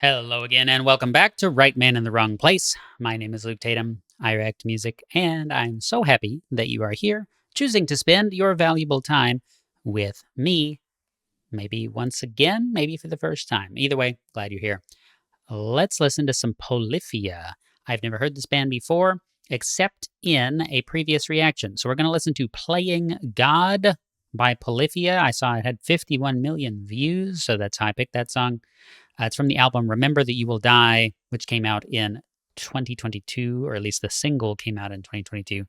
Hello again, and welcome back to Right Man in the Wrong Place. My name is Luke Tatum. I react to music, and I'm so happy that you are here, choosing to spend your valuable time with me. Maybe once again, maybe for the first time. Either way, glad you're here. Let's listen to some Polyphia. I've never heard this band before, except in a previous reaction. So we're going to listen to Playing God by Polyphia. I saw it had 51 million views, so that's how I picked that song. It's from the album Remember That You Will Die, which came out in 2022, or at least the single came out in 2022.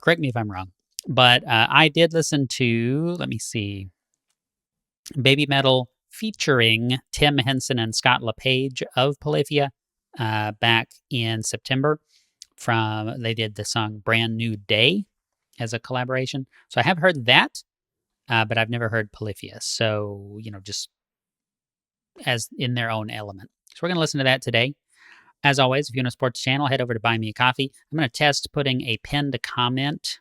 Correct me if I'm wrong. But I did listen to, let me see, Baby Metal featuring Tim Henson and Scott LePage of Polyphia back in September. They did the song Brand New Day as a collaboration. So I have heard that, but I've never heard Polyphia. So, just as in their own element. So we're going to listen to that today. As always, if you want to support the channel, head over to Buy Me a Coffee. I'm going to test putting a pinned comment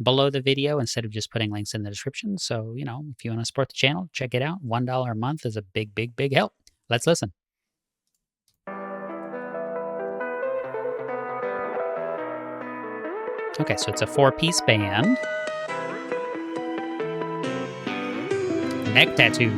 below the video instead of just putting links in the description. So, if you want to support the channel, check it out. $1 a month is a big, big, big help. Let's listen. Okay, so it's a 4-piece band. Neck tattoo.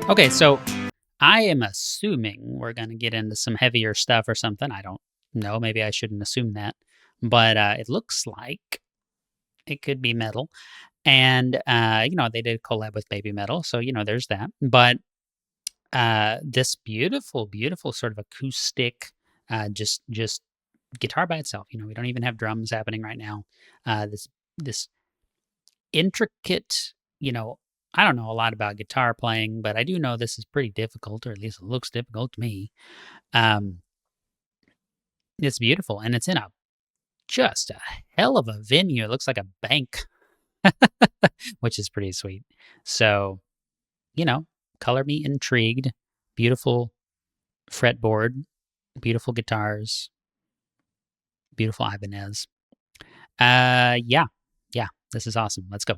Okay, so I am assuming we're going to get into some heavier stuff or something. I don't know. Maybe I shouldn't assume that. But it looks like it could be metal. And, they did collab with Baby Metal. So, there's that. But this beautiful, beautiful sort of acoustic, just guitar by itself. We don't even have drums happening right now. This intricate, I don't know a lot about guitar playing, but I do know this is pretty difficult, or at least it looks difficult to me. It's beautiful, and it's in just a hell of a venue. It looks like a bank, which is pretty sweet. So, color me intrigued. Beautiful fretboard, beautiful guitars, beautiful Ibanez. Yeah, this is awesome. Let's go.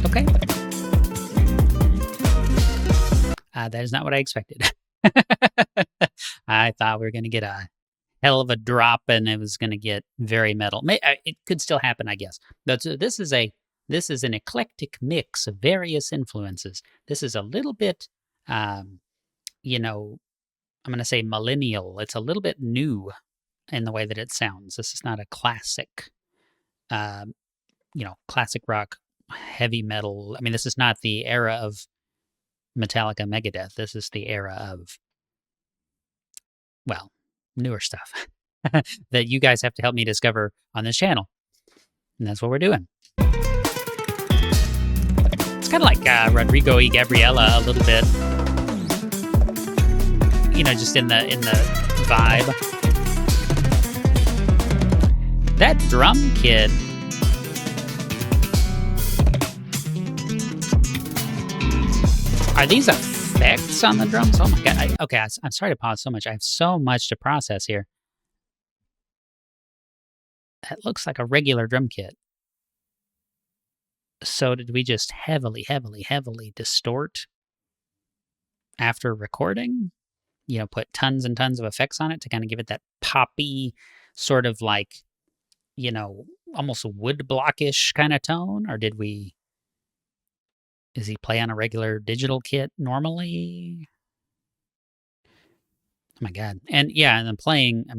Okay. That is not what I expected. I thought we were going to get a hell of a drop and it was going to get very metal. It could still happen, I guess. But this is an eclectic mix of various influences. This is a little bit, I'm going to say millennial. It's a little bit new in the way that it sounds. This is not a classic, classic rock, heavy metal. I mean, this is not the era of Metallica, Megadeth. This is the era of, newer stuff that you guys have to help me discover on this channel. And that's what we're doing. It's kind of like Rodrigo y Gabriela a little bit. Just in the vibe. That drum kit. Are these effects on the drums? Oh my god. I'm sorry to pause so much. I have so much to process here. That looks like a regular drum kit. So did we just heavily, heavily, heavily distort after recording? Put tons and tons of effects on it to kind of give it that poppy sort of like, almost wood blockish kind of tone? Or is he play on a regular digital kit normally? Oh my god. And yeah, and then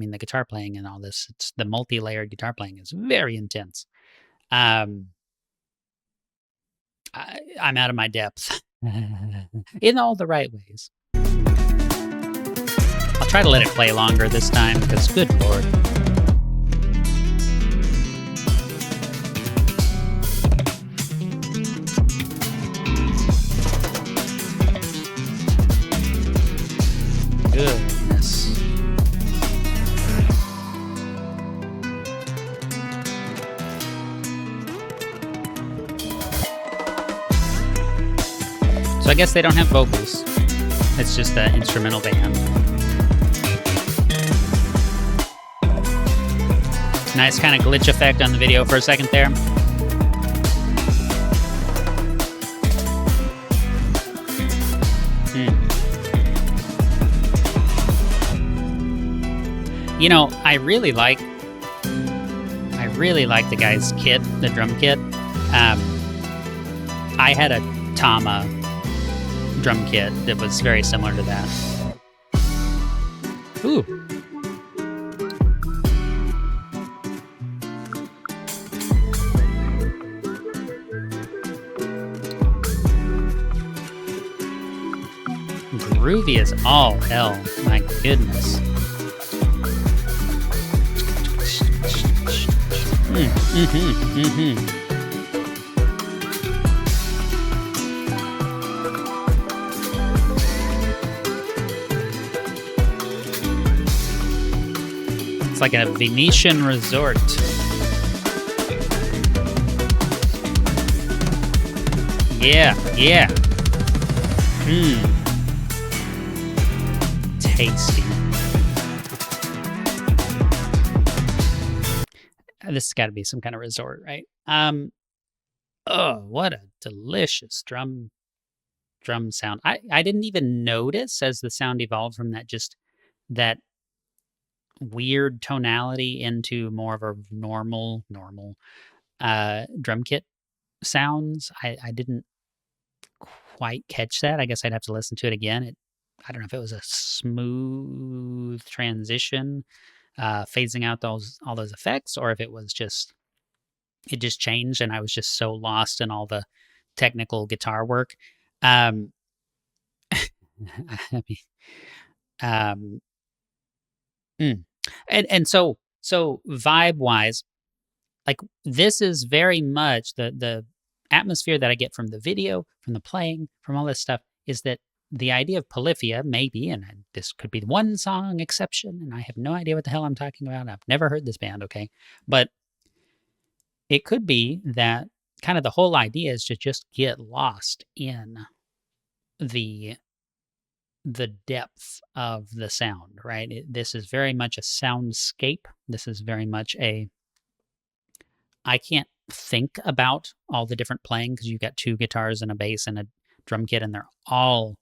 the guitar playing and all this, it's the multi-layered guitar playing is very intense. I'm out of my depth in all the right ways. I'll try to let it play longer this time because good lord. Goodness. So I guess they don't have vocals. It's just an instrumental band. Nice kind of glitch effect on the video for a second there. You know, I really like the guy's kit, the drum kit. I had a Tama drum kit that was very similar to that. Ooh. Groovy as all hell. My goodness. It's like a Venetian resort. Yeah. Tasty. This has got to be some kind of resort, right? Oh, what a delicious drum sound. I didn't even notice as the sound evolved from that weird tonality into more of a normal drum kit sounds. I didn't quite catch that. I guess I'd have to listen to it again. I don't know if it was a smooth transition, phasing out all those effects, or if it just changed and I was just so lost in all the technical guitar work. I mean, and so vibe wise, like this is very much the atmosphere that I get from the video, from the playing, from all this stuff, is that the idea of Polyphia, maybe, and this could be one song exception, and I have no idea what the hell I'm talking about. I've never heard this band, okay? But it could be that kind of the whole idea is to just get lost in the depth of the sound, right? This is very much a soundscape. This is very much I can't think about all the different playing because you've got two guitars and a bass and a drum kit, and they're all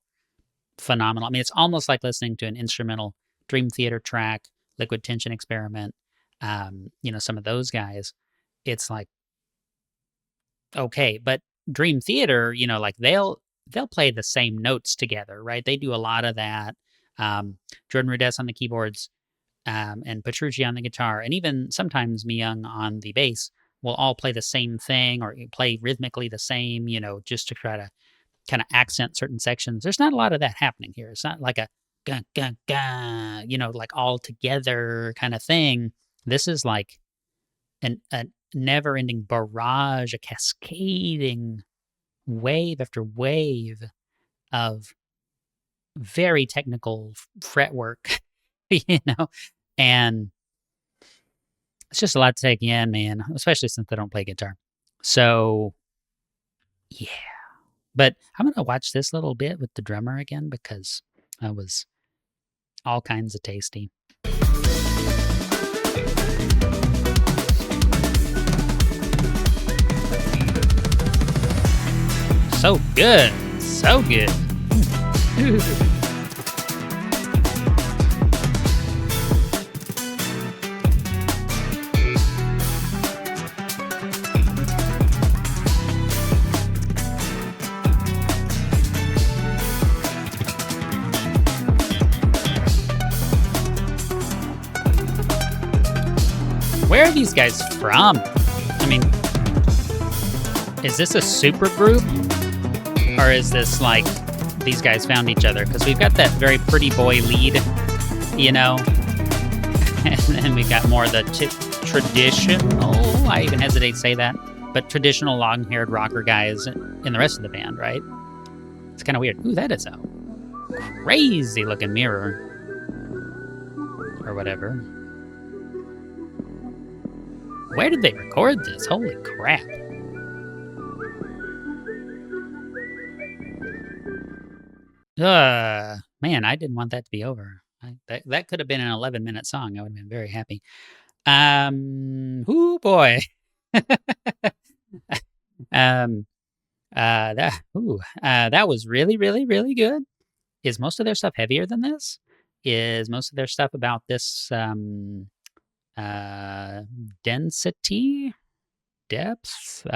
phenomenal. I mean, it's almost like listening to an instrumental Dream Theater track, Liquid Tension Experiment, some of those guys. It's like, okay, but Dream Theater, like they'll play the same notes together, right? They do a lot of that. Jordan Rudess on the keyboards, and Petrucci on the guitar, and even sometimes Mi-young on the bass will all play the same thing or play rhythmically the same, just to try to kind of accent certain sections. There's not a lot of that happening here. It's not like a ga ga ga, like all together kind of thing. This is like a never-ending barrage, a cascading wave after wave of very technical fretwork, and it's just a lot to take in, man, especially since I don't play guitar. So, yeah. But I'm going to watch this little bit with the drummer again because that was all kinds of tasty. So good. So good. Where are these guys from? I mean, is this a super group? Or is this like these guys found each other? Because we've got that very pretty boy lead, and then we've got more of the traditional, I even hesitate to say that, but traditional long-haired rocker guys in the rest of the band, right? It's kind of weird. Ooh, that is a crazy-looking mirror. Or whatever. Where did they record this? Holy crap. Man, I didn't want that to be over. That could have been an 11-minute song. I would have been very happy. Ooh boy. um, that was really, really, really good. Is most of their stuff heavier than this? Is most of their stuff about this uh, density, depth,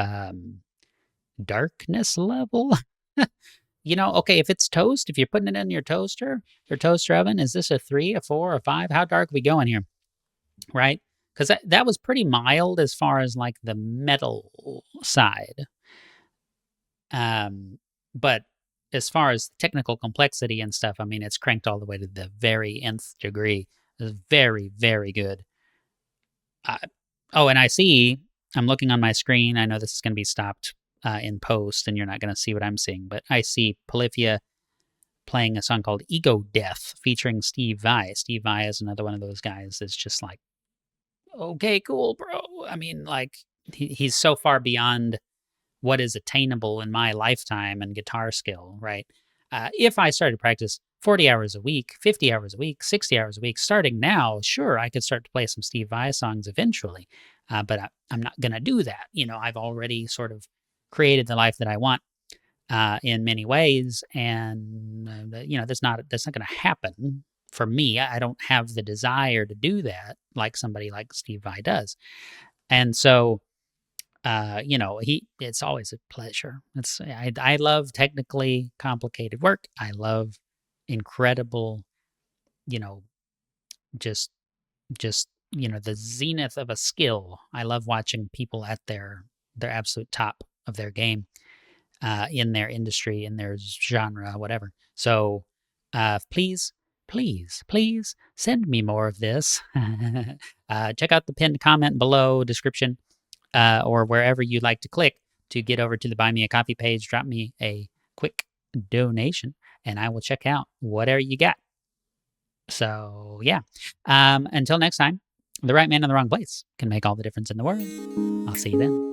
darkness level? Okay, if it's toast, if you're putting it in your toaster oven, is this a 3, a 4, a 5? How dark are we going here? Right? Because that was pretty mild as far as like the metal side. But as far as technical complexity and stuff, I mean, it's cranked all the way to the very nth degree. It's very, very good. And I see, I'm looking on my screen. I know this is going to be stopped in post, and you're not going to see what I'm seeing, but I see Polyphia playing a song called Ego Death featuring Steve Vai. Steve Vai is another one of those guys that's just like, okay, cool, bro. I mean, like, he's so far beyond what is attainable in my lifetime and guitar skill, right? If I started to practice 40 hours a week, 50 hours a week, 60 hours a week, starting now, sure, I could start to play some Steve Vai songs eventually, but I'm not going to do that. I've already sort of created the life that I want in many ways, and that's not going to happen for me. I don't have the desire to do that like somebody like Steve Vai does, and so it's always a pleasure. I love technically complicated work. I love incredible, you know, just the zenith of a skill. I love watching people at their absolute top of their game in their industry, in their genre, whatever. So please, please, please send me more of this. Check out the pinned comment below, description, or wherever you'd like to click to get over to the Buy Me a Coffee page. Drop me a quick donation, and I will check out whatever you got. So, yeah. Until next time, the right man in the wrong place can make all the difference in the world. I'll see you then.